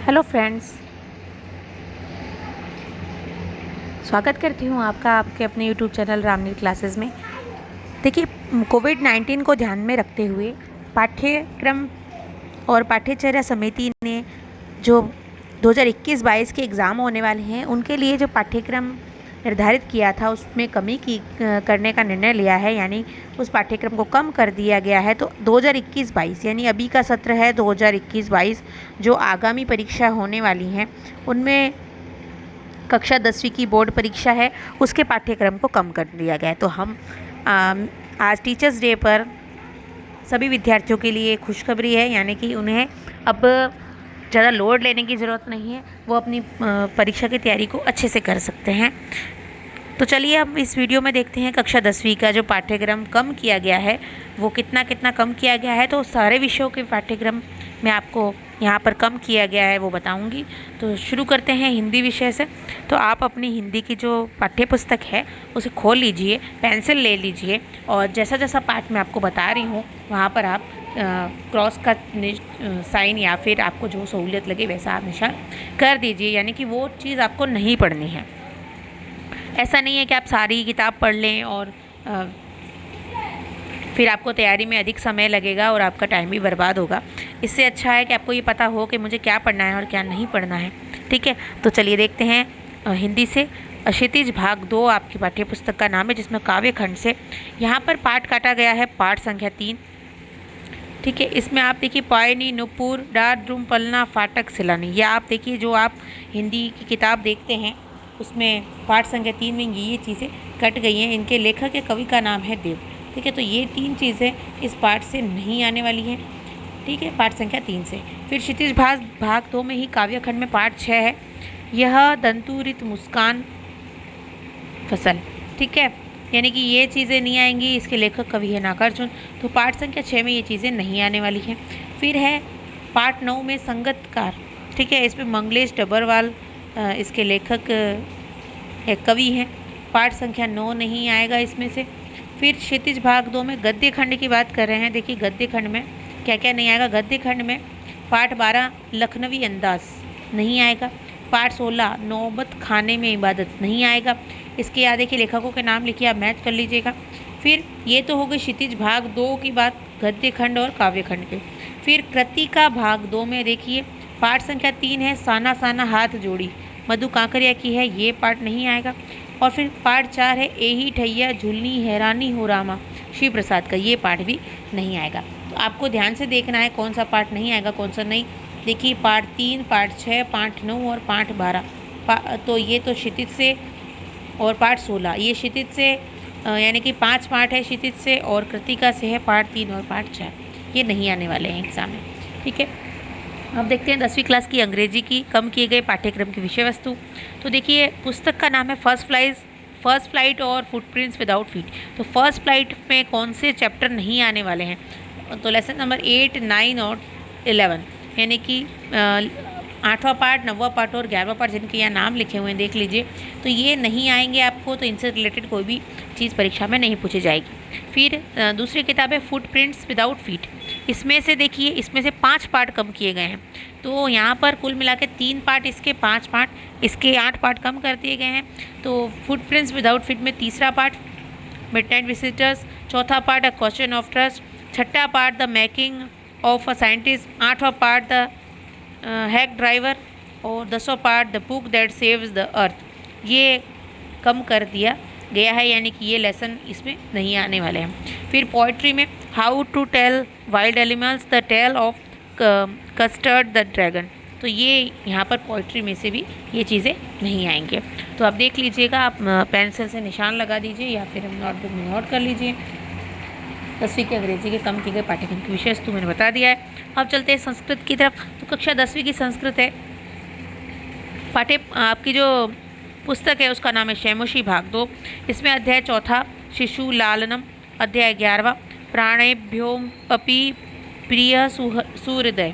Hello friends, स्वागत करती हूँ आपका आपके अपने यूट्यूब चैनल रामनील क्लासेस में। देखिए, कोविड-19 को ध्यान में रखते हुए पाठ्यक्रम और पाठ्यचर्या समिति ने जो 2021-22 के एग्ज़ाम होने वाले हैं उनके लिए जो पाठ्यक्रम निर्धारित किया था उसमें कमी करने का निर्णय लिया है, यानी उस पाठ्यक्रम को कम कर दिया गया है। तो 2021-22 यानी अभी का सत्र है 2021-22 जो आगामी परीक्षा होने वाली हैं उनमें कक्षा 10वीं की बोर्ड परीक्षा है, उसके पाठ्यक्रम को कम कर दिया गया है। तो हम आज टीचर्स डे पर सभी विद्यार्थियों के लिए खुशखबरी है, यानी कि उन्हें अब ज़्यादा लोड लेने की ज़रूरत नहीं है, वो अपनी परीक्षा की तैयारी को अच्छे से कर सकते हैं। तो चलिए अब इस वीडियो में देखते हैं कक्षा 10वीं का जो पाठ्यक्रम कम किया गया है वो कितना कम किया गया है। तो सारे विषयों के पाठ्यक्रम में आपको यहाँ पर कम किया गया है वो बताऊंगी। तो शुरू करते हैं हिंदी विषय से। तो आप अपनी हिंदी की जो पाठ्य पुस्तक है उसे खोल लीजिए, पेंसिल ले लीजिए और जैसा जैसा पाठ मैं आपको बता रही हूँ वहाँ पर आप क्रॉस का साइन या फिर आपको जो सहूलियत लगे वैसा आप निशान कर दीजिए, यानी कि वो चीज़ आपको नहीं पढ़नी है। ऐसा नहीं है कि आप सारी किताब पढ़ लें और फिर आपको तैयारी में अधिक समय लगेगा और आपका टाइम भी बर्बाद होगा। इससे अच्छा है कि आपको ये पता हो कि मुझे क्या पढ़ना है और क्या नहीं पढ़ना है। ठीक है, तो चलिए देखते हैं हिंदी से। क्षितिज भाग 2 आपकी पाठ्य पुस्तक का नाम है, जिसमें काव्य खंड से यहाँ पर पाठ काटा गया है, पाठ संख्या 3। ठीक है, इसमें आप देखिए पायनी, नुपुर, डार, ड्रूम, पलना, फाटक, सिलानी। या आप देखिए जो आप हिंदी की किताब देखते हैं उसमें पाठ संख्या 3 में ये चीज़ें कट गई हैं। इनके लेखक या कवि का नाम है देव। ठीक है, तो ये 3 चीज़ें इस पाठ से नहीं आने वाली हैं। ठीक है, पाठ संख्या 3 से। फिर क्षितिज भाग 2 में ही काव्य खंड में पाठ 6 है, यह दंतुरित मुस्कान फसल। ठीक है, यानी कि ये चीज़ें नहीं आएंगी। इसके लेखक कवि है नागार्जुन। तो पाठ संख्या 6 में ये चीज़ें नहीं आने वाली हैं। फिर है पाठ 9 में संगतकार। ठीक है, इसमें मंगलेश डबरवाल इसके लेखक है, कवि हैं। पाठ संख्या 9 नहीं आएगा इसमें से। फिर क्षितिज भाग 2 में गद्य खंड की बात कर रहे हैं। देखिए गद्य खंड में क्या क्या नहीं आएगा। गद्य खंड में पाठ 12 लखनवी अंदाज नहीं आएगा। पाठ 16 नौबत खाने में इबादत नहीं आएगा। इसके आगे के लेखकों के नाम लिखिए, आप मैच कर लीजिएगा। फिर ये तो हो गई क्षितिज भाग 2 की बात, गद्य खंड और काव्य खंड के। फिर कृतिका भाग 2 में देखिए पाठ संख्या 3 है, साना साना हाथ जोड़ी, मधु कांकरिया की है, ये पाठ नहीं आएगा। और फिर पाठ 4 है, एही ठैया झुलनी हैरानी हो रामा, शिव प्रसाद का, ये पाठ भी नहीं आएगा। तो आपको ध्यान से देखना है कौन सा पाठ नहीं आएगा कौन सा नहीं। देखिए पाठ 3, पाठ 6, पाठ 9 और पाठ 12। तो ये तो क्षितिज से, और पाठ 16 ये क्षितिज से, यानी कि 5 पाठ है क्षितिज से और कृतिका से है पाठ 3 और पाठ 4। ये नहीं आने वाले हैं एग्जाम में। ठीक है, अब देखते हैं 10वीं क्लास की अंग्रेजी की कम किए गए पाठ्यक्रम की विषय वस्तु। तो देखिए पुस्तक का नाम है फर्स्ट फ्लाइट और फुटप्रिंट्स विदाउट फीट। तो फर्स्ट फ्लाइट में कौन से चैप्टर नहीं आने वाले हैं? तो लेसन नंबर 8, 9 और 11, यानी कि 8वां पार्ट, 9वां पार्ट और 11वां पार्ट, जिनके यहाँ नाम लिखे हुए हैं देख लीजिए। तो ये नहीं आएंगे आपको, तो इनसे रिलेटेड कोई भी चीज़ परीक्षा में नहीं पूछी जाएगी। फिर दूसरी किताब है फुटप्रिंट्स विदाउट फीट। इसमें से देखिए इसमें से 5 पार्ट कम किए गए हैं। तो यहाँ पर कुल मिला के 3 पार्ट इसके, 5 पार्ट इसके, 8 पार्ट कम कर दिए गए हैं। तो फुटप्रिंट्स विदाउट फीट में तीसरा पार्ट मिडनाइट विजिटर्स, चौथा part a question of trust, छठा part the making of a scientist, 8वां पार्ट द हैक ड्राइवर और 10वां part the book that saves the earth. ये कम कर दिया गया है, यानी कि ये लेसन इसमें नहीं आने वाले हैं। फिर पोइट्री में how to tell wild animals the tale of Custard the Dragon. तो ये यहाँ पर पोइट्री में से भी ये चीज़ें नहीं आएंगे। तो आप देख लीजिएगा, आप पेंसिल से निशान लगा दीजिए या फिर नोटबुक में नोट कर लीजिए। 10वीं की अंग्रेजी के कम किए गए पाठ्यक्रम की विषय वस्तु मैंने बता दिया है। अब चलते हैं संस्कृत की तरफ। तो कक्षा 10वीं की संस्कृत है, आपकी जो पुस्तक है उसका नाम है शैमुषी भाग 2। इसमें अध्याय 4 शिशु लालनम, अध्याय 11 प्राणेभ्योम पपी प्रिय सूर्योदय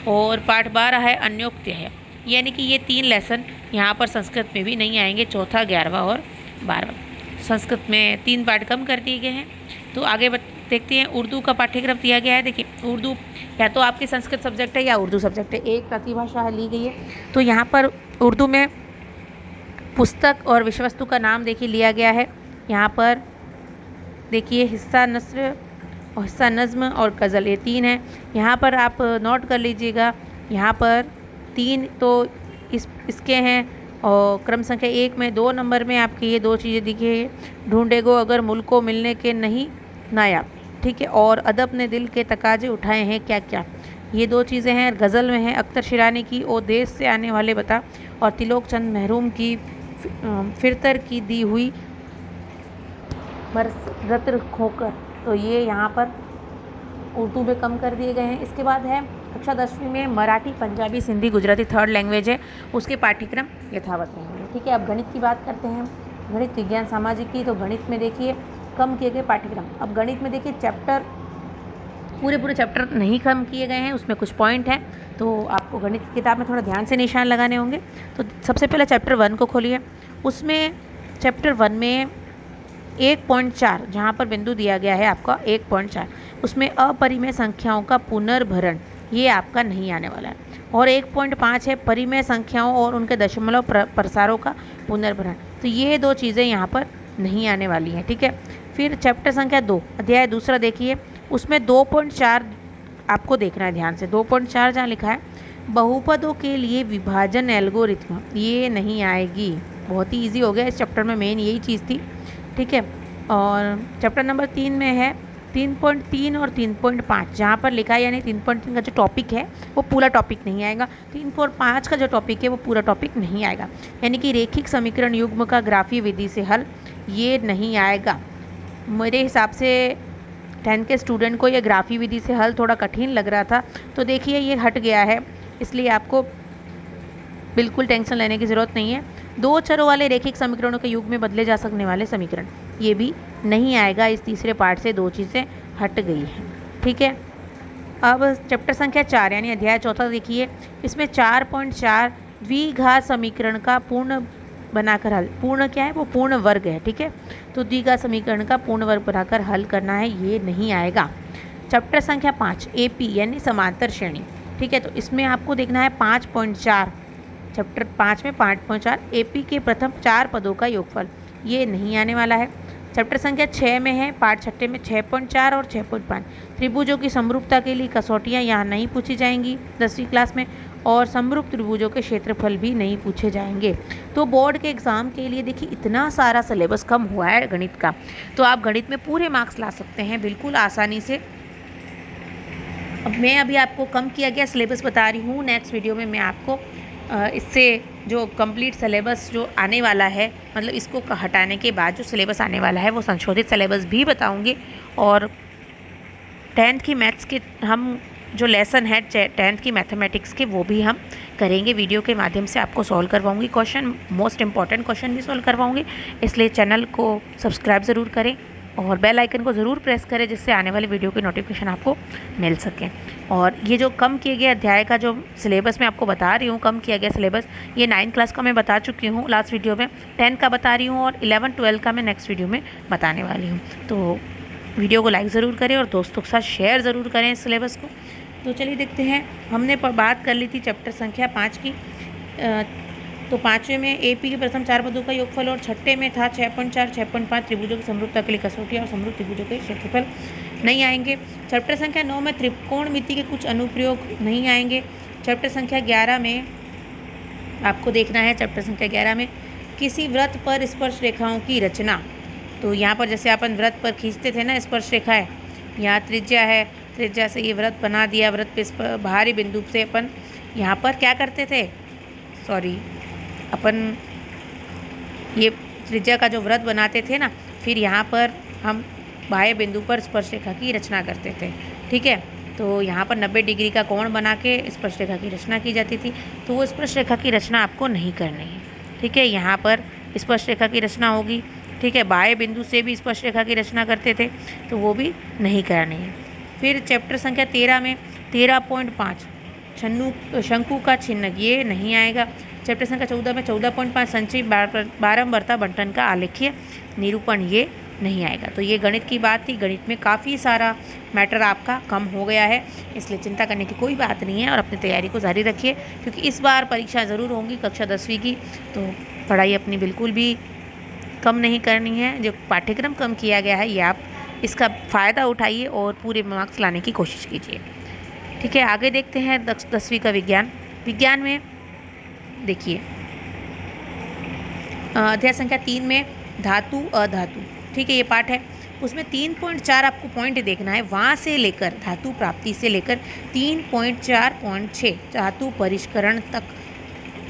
और पाठ 12 है अन्योक्त्य है। यानी कि ये 3 लेसन यहाँ पर संस्कृत में भी नहीं आएंगे, 4, 11 और 12। संस्कृत में 3 पाठ कम कर दिए गए हैं। तो आगे देखते हैं उर्दू का पाठ्यक्रम दिया गया है। देखिए उर्दू या तो आपके संस्कृत सब्जेक्ट है या उर्दू सब्जेक्ट है, एक प्रतिभाषा ली गई है। तो यहाँ पर उर्दू में पुस्तक और विषय वस्तु का नाम देखिए लिया गया है। यहाँ पर देखिए हिस्सा नस्र और हिस्सा नज़्म और गज़ल, ये 3 है। यहाँ पर आप नोट कर लीजिएगा, यहाँ पर 3 तो इसके हैं और क्रम संख्या 1 में 2 नंबर में आपकी ये 2 चीज़ें दिखी है। ढूंढेगो अगर मुल्क को मिलने के नहीं नायाब, ठीक है। और अदब ने दिल के तकाजे उठाए हैं क्या क्या, ये 2 चीज़ें हैं। गज़ल में है अख्तर शिरानी की ओ देश से आने वाले बता, और तिलोक चंद महरूम की फिरतर की दी हुई बरसरत खोकर। तो ये यहाँ पर उर्दू में कम कर दिए गए हैं। इसके बाद है कक्षा 10वीं में मराठी, पंजाबी, सिंधी, गुजराती 3rd लैंग्वेज है, उसके पाठ्यक्रम यथावत रहेंगे, ठीक है। अब गणित की बात करते हैं, गणित विज्ञान सामाजिक की। तो गणित में देखिए कम किए गए पाठ्यक्रम। अब गणित में देखिए चैप्टर पूरे चैप्टर नहीं कम किए गए हैं, उसमें कुछ पॉइंट हैं, तो आपको गणित की किताब में थोड़ा ध्यान से निशान लगाने होंगे। तो सबसे पहले चैप्टर 1 को खोलिए, उसमें चैप्टर 1 में 1.4 जहाँ पर बिंदु दिया गया है आपका 1.4, उसमें अपरिमेय संख्याओं का पुनर्भरण, ये आपका नहीं आने वाला है। और 1.5 है परिमेय संख्याओं और उनके दशमलव प्रसारों का पुनर्भरण, तो ये 2 चीज़ें यहाँ पर नहीं आने वाली हैं, ठीक है। फिर चैप्टर संख्या 2 अध्याय दूसरा देखिए, उसमें 2.4 आपको देखना है ध्यान से। 2.4 जहाँ लिखा है बहुपदों के लिए विभाजन एल्गोरिथम, ये नहीं आएगी। बहुत ही ईजी हो गया, इस चैप्टर में मेन यही चीज़ थी, ठीक है। और चैप्टर नंबर 3 में है 3.3 और 3.5 जहाँ पर लिखा है, यानी 3.3 का जो टॉपिक है वो पूरा टॉपिक नहीं आएगा, 3.5 का जो टॉपिक है वो पूरा टॉपिक नहीं आएगा, यानी कि रेखिक समीकरण युग्म का ग्राफीय विधि से हल, ये नहीं आएगा। मेरे हिसाब से 10th के स्टूडेंट को ये ग्राफीय विधि से हल थोड़ा कठिन लग रहा था, तो देखिए ये हट गया है, इसलिए आपको बिल्कुल टेंशन लेने की ज़रूरत नहीं है। 2 चरों वाले रेखिक समीकरणों के युग में बदले जा सकने वाले समीकरण, ये भी नहीं आएगा। इस तीसरे पार्ट से 2 चीज़ें हट गई हैं, ठीक है। अब चैप्टर संख्या 4 यानी अध्याय 4 देखिए, इसमें 4.4 द्विघात समीकरण का पूर्ण बनाकर हल, पूर्ण क्या है वो पूर्ण वर्ग है, ठीक है। तो द्विघात समीकरण का पूर्ण वर्ग बनाकर हल करना है, ये नहीं आएगा। चैप्टर संख्या 5 AP यानी समांतर श्रेणी, ठीक है। तो इसमें आपको देखना है 5.4, चैप्टर 5 में 5.4 AP के प्रथम 4 पदों का योगफल, ये नहीं आने वाला है। चैप्टर संख्या 6 में है पाठ 6 में 6.4 और 6.5 त्रिभुजों की समरूपता के लिए कसौटियाँ यहाँ नहीं पूछी जाएंगी 10वीं क्लास में, और समरूप त्रिभुजों के क्षेत्रफल भी नहीं पूछे जाएंगे। तो बोर्ड के एग्ज़ाम के लिए देखिए इतना सारा सिलेबस कम हुआ है गणित का, तो आप गणित में पूरे मार्क्स ला सकते हैं बिल्कुल आसानी से। अब मैं अभी आपको कम किया गया सिलेबस बता रही हूँ, नेक्स्ट वीडियो में मैं आपको इससे जो कंप्लीट सिलेबस जो आने वाला है, मतलब इसको हटाने के बाद जो सिलेबस आने वाला है वो संशोधित सिलेबस भी बताऊंगी। और 10th की मैथ्स के हम जो लेसन है 10th की मैथमेटिक्स के, वो भी हम करेंगे वीडियो के माध्यम से, आपको सॉल्व करवाऊंगी क्वेश्चन, मोस्ट इंपॉर्टेंट क्वेश्चन भी सॉल्व करवाऊंगी। इसलिए चैनल को सब्सक्राइब ज़रूर करें और बेल आइकन को ज़रूर प्रेस करें, जिससे आने वाले वीडियो की नोटिफिकेशन आपको मिल सके। और ये जो कम किए गए अध्याय का जो सिलेबस मैं आपको बता रही हूँ, कम किया गया सिलेबस, ये 9th क्लास का मैं बता चुकी हूँ लास्ट वीडियो में, 10th का बता रही हूँ और 11th 12th का मैं नेक्स्ट वीडियो में बताने वाली हूँ। तो वीडियो को लाइक ज़रूर करें और दोस्तों के साथ शेयर ज़रूर करें इस सिलेबस को। तो चलिए देखते हैं, हमने बात कर ली थी चैप्टर संख्या 5 की। तो 5वें में AP के प्रथम 4 पदों का योगफल, और 6ठे में था 6.4 6.5 त्रिभुजों की समरूपता के लिए कसौटियाँ और समरूप त्रिभुजों के क्षेत्रफल नहीं आएंगे। चैप्टर संख्या 9 में त्रिकोणमिति के कुछ अनुप्रयोग नहीं आएंगे। चैप्टर संख्या 11 में आपको देखना है, चैप्टर संख्या 11 में किसी वृत्त पर स्पर्श रेखाओं की रचना। तो यहाँ पर जैसे अपन वृत्त पर खींचते थे ना स्पर्श रेखा है, यहाँ त्रिज्या है, त्रिज्या से ये वृत्त बना दिया, वृत्त पे बाहरी बिंदु से अपन यहाँ पर क्या करते थे, अपन ये त्रिज्या का जो वृत्त बनाते थे ना, फिर यहाँ पर हम बाह्य बिंदु पर स्पर्श रेखा की रचना करते थे, ठीक है। तो यहाँ पर 90 डिग्री का कोण बना के स्पर्श रेखा की रचना की जाती थी, तो वो स्पर्श रेखा की रचना आपको नहीं करनी है, ठीक है। यहाँ पर स्पर्श रेखा की रचना होगी, ठीक है। बाह्य बिंदु से भी स्पर्श रेखा की रचना करते थे, तो वो भी नहीं करनी है। फिर चैप्टर संख्या 13 में 13.5 शंकु का चिन्ह, ये नहीं आएगा। चैप्टर संख्या 14 में 14.5 संचयी बारंबारता बंटन का आलेखीय निरूपण, ये नहीं आएगा। तो ये गणित की बात थी। गणित में काफ़ी सारा मैटर आपका कम हो गया है, इसलिए चिंता करने की कोई बात नहीं है और अपनी तैयारी को जारी रखिए, क्योंकि इस बार परीक्षा ज़रूर होंगी कक्षा 10वीं की। तो पढ़ाई अपनी बिल्कुल भी कम नहीं करनी है। जो पाठ्यक्रम कम किया गया है ये आप इसका फ़ायदा उठाइए और पूरे मार्क्स लाने की कोशिश कीजिए। ठीक है, आगे देखते हैं 10वीं का विज्ञान। विज्ञान में देखिए अध्याय संख्या 3 में धातु अधातु, ठीक है, ये पाठ है। उसमें 3.4 आपको पॉइंट देखना है, वहाँ से लेकर धातु प्राप्ति से लेकर 3.4.6 धातु परिष्करण तक,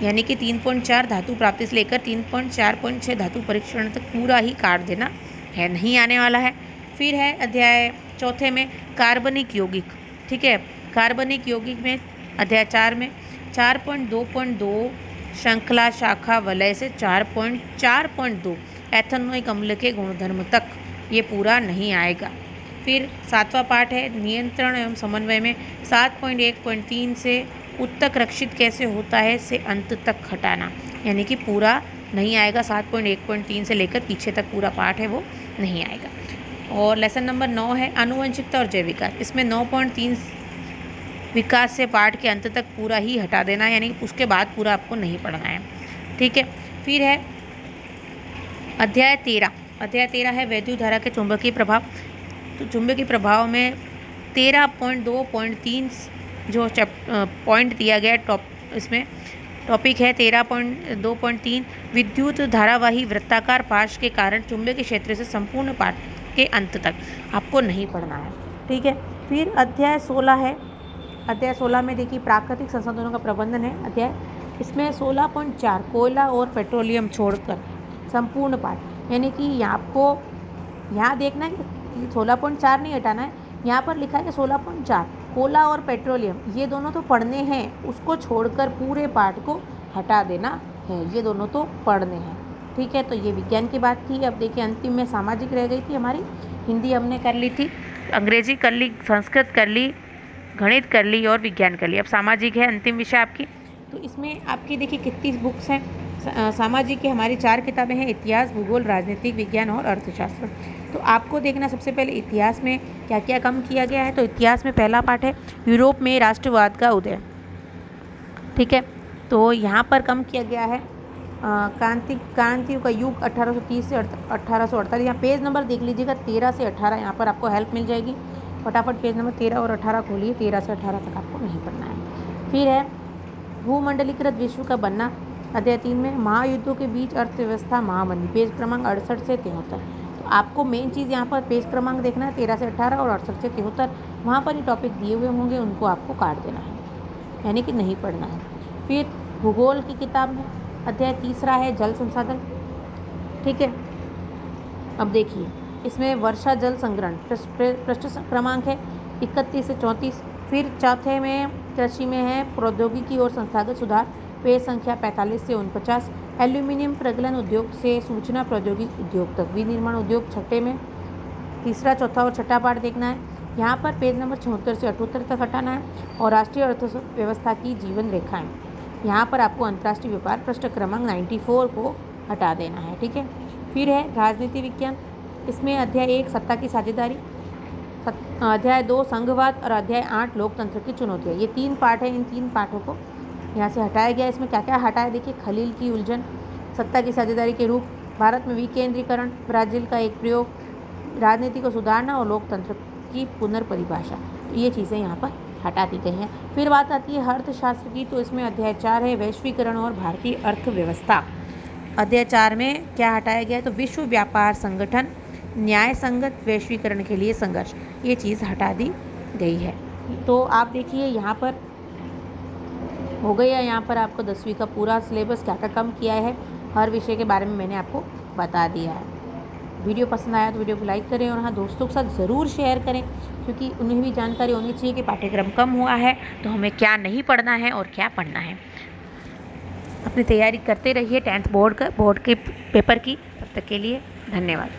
यानी कि 3.4 धातु प्राप्ति से लेकर 3.4.6 धातु परिष्करण तक पूरा ही काट देना है, नहीं आने वाला है। फिर है अध्याय 4 में कार्बनिक यौगिक, ठीक है। कार्बनिक यौगिक में अध्याय 4 में 4.2.2 श्रृंखला शाखा वलय से 4.4.2 एथेनोइक अम्ल के गुणधर्म तक ये पूरा नहीं आएगा। फिर 7वां पाठ है नियंत्रण एवं समन्वय में 7.1.3 से उत्तक रक्षित कैसे होता है से अंत तक हटाना, यानी कि पूरा नहीं आएगा। 7.1.3 से लेकर पीछे तक पूरा पाठ है वो नहीं आएगा। और लेसन नंबर 9 है आनुवंशिकता और जैव विकास। इसमें 9.3 विकास से पाठ के अंत तक पूरा ही हटा देना है, यानी कि उसके बाद पूरा आपको नहीं पढ़ना है, ठीक है। फिर है अध्याय 13। अध्याय 13 है वैद्युत धारा के चुंबकीय प्रभाव। तो चुंबकीय प्रभाव में 13.2.3 जो पॉइंट दिया गया इसमें टॉपिक है 13.2.3 विद्युत धारावाही वृत्ताकार पाश के कारण चुंबकीय क्षेत्र से संपूर्ण पाठ के अंत तक आपको नहीं पढ़ना है, ठीक है। फिर अध्याय 16 है। अध्याय 16 में देखिए प्राकृतिक संसाधनों का प्रबंधन है अध्याय। इसमें 16.4 कोयला और पेट्रोलियम छोड़कर संपूर्ण पाठ, यानी कि आपको यहाँ देखना है कि 16.4 नहीं हटाना है, यहाँ पर लिखा है कि 16.4 कोयला और पेट्रोलियम ये दोनों तो पढ़ने हैं, उसको छोड़कर पूरे पाठ को हटा देना है, ये दोनों तो पढ़ने हैं, ठीक है। तो ये विज्ञान की बात थी। अब देखिए अंतिम में सामाजिक रह गई थी हमारी। हिंदी हमने कर ली थी, अंग्रेजी कर ली, संस्कृत कर ली, गणित कर ली और विज्ञान कर ली। अब सामाजिक है अंतिम विषय आपकी। तो इसमें आपकी देखिए कितनी बुक्स हैं। सामाजिक की हमारी 4 किताबें हैं, इतिहास, भूगोल, राजनीतिक विज्ञान और अर्थशास्त्र। तो आपको देखना सबसे पहले इतिहास में क्या क्या कम किया गया है। तो इतिहास में पहला पाठ है यूरोप में राष्ट्रवाद का उदय, ठीक है। तो यहाँ पर कम किया गया है क्रांतियों का युग 1830 से 1848। यहाँ पेज नंबर देख लीजिएगा 13 से 18, यहाँ पर आपको हेल्प मिल जाएगी। फटाफट पेज नंबर 13 और 18 खोलिए, 13 से 18 तक आपको नहीं पढ़ना है। फिर है भूमंडलीकृत विश्व का बनना अध्याय 3 में महायुद्धों के बीच अर्थव्यवस्था महामंदी, पेज क्रमांक 68 से 73। तो आपको मेन चीज़ यहाँ पर पेज क्रमांक देखना है 13 से 18 और 68 से 73। वहाँ पर ये टॉपिक दिए हुए होंगे, उनको आपको काट देना है, यानी कि नहीं पढ़ना है। फिर भूगोल की किताब में अध्याय 3 है जल संसाधन, ठीक है। अब देखिए इसमें वर्षा जल संग्रहण पृष्ठ क्रमांक है 31 से 34। फिर चौथे में कृषि में है प्रौद्योगिकी और संस्थागत सुधार, पेज संख्या 45 से 49। एल्यूमिनियम प्रगलन उद्योग से सूचना प्रौद्योगिकी उद्योग तक, विनिर्माण उद्योग छठे में तीसरा, चौथा और छठा पाठ देखना है। यहाँ पर पेज नंबर 76 से 78 तक हटाना है। और राष्ट्रीय अर्थव्यवस्था की जीवन रेखाएं, यहाँ पर आपको अंतर्राष्ट्रीय व्यापार पृष्ठ क्रमांक 94 को हटा देना है, ठीक है। फिर है राजनीति विज्ञान। इसमें अध्याय 1 सत्ता की साझेदारी, अध्याय 2 संघवाद और अध्याय 8 लोकतंत्र की चुनौतियाँ। ये 3 पाठ है, इन 3 पाठों को यहाँ से हटाया गया। इसमें क्या क्या हटाया देखिए, खलील की उलझन, सत्ता की साझेदारी के रूप, भारत में विकेंद्रीकरण, ब्राज़ील का एक प्रयोग, राजनीति को सुधारना और लोकतंत्र की पुनर्परिभाषा। ये चीज़ें यहाँ पर हटा दी गई हैं। फिर बात आती है अर्थशास्त्र की। तो इसमें अध्याय 4 है वैश्वीकरण और भारतीय अर्थव्यवस्था। अध्याय 4 में क्या हटाया गया है, तो विश्व व्यापार संगठन, न्याय संगत वैश्वीकरण के लिए संघर्ष, ये चीज़ हटा दी गई है। तो आप देखिए यहाँ पर हो गया, यहाँ पर आपको 10वीं का पूरा सिलेबस क्या क्या कम किया है, हर विषय के बारे में मैंने आपको बता दिया है। वीडियो पसंद आया तो वीडियो को लाइक करें और हाँ दोस्तों के साथ ज़रूर शेयर करें, क्योंकि उन्हें भी जानकारी होनी चाहिए कि पाठ्यक्रम कम हुआ है तो हमें क्या नहीं पढ़ना है और क्या पढ़ना है। अपनी तैयारी करते रहिए 10th बोर्ड के पेपर की। तब तक के लिए धन्यवाद।